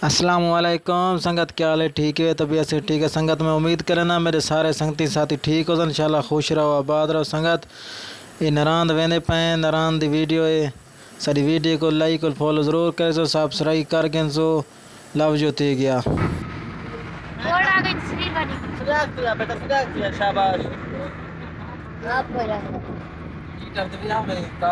अस्सलाम वालेकुम संगत, क्या हाल है? ठीक है, तबीयत से ठीक है संगत। मैं उम्मीद करना मेरे सारे संगती साथी ठीक हो इंशाल्लाह, खुश रहो आबाद रहो संगत। ये नारायण वेंदे पे नारायण दी वीडियो है, सारी वीडियो को लाइक और फॉलो ज़रूर करे सो, सब्सक्राइब करके सो लव जो ते गया। sudah betul sudah syabas apa dah? kita tu yang mereka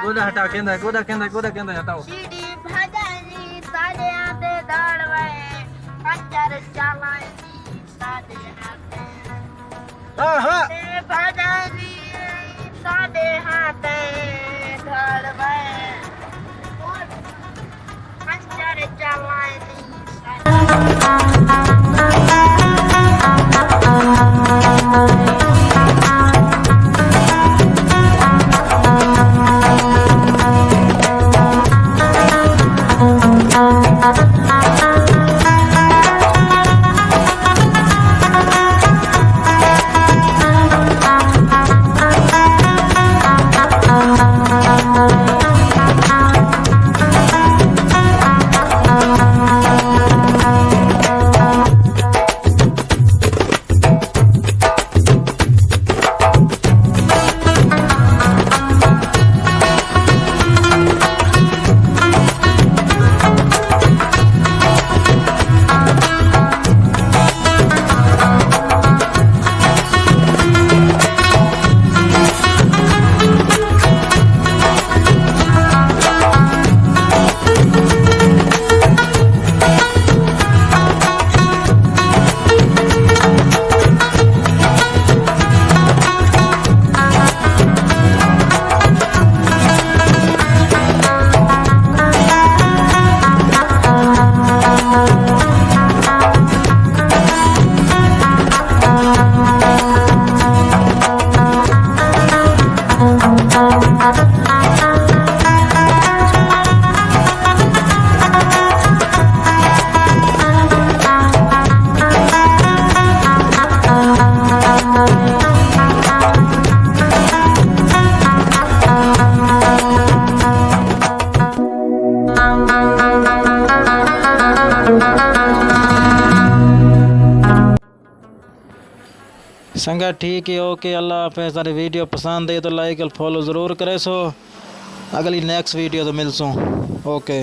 goda hata kenda hataओ सीडी भजानी साडे आते दड़वे पंजर चलानी साडे हाथे हां भजानी साडे हाथे दड़वे पंजर चलानी संगत ठीक है, ओके, अल्लाह हाफ़िज़। सारी वीडियो पसंद है तो लाइक और फॉलो ज़रूर करे सो, अगली नेक्स्ट वीडियो तो मिलसूँ, ओके।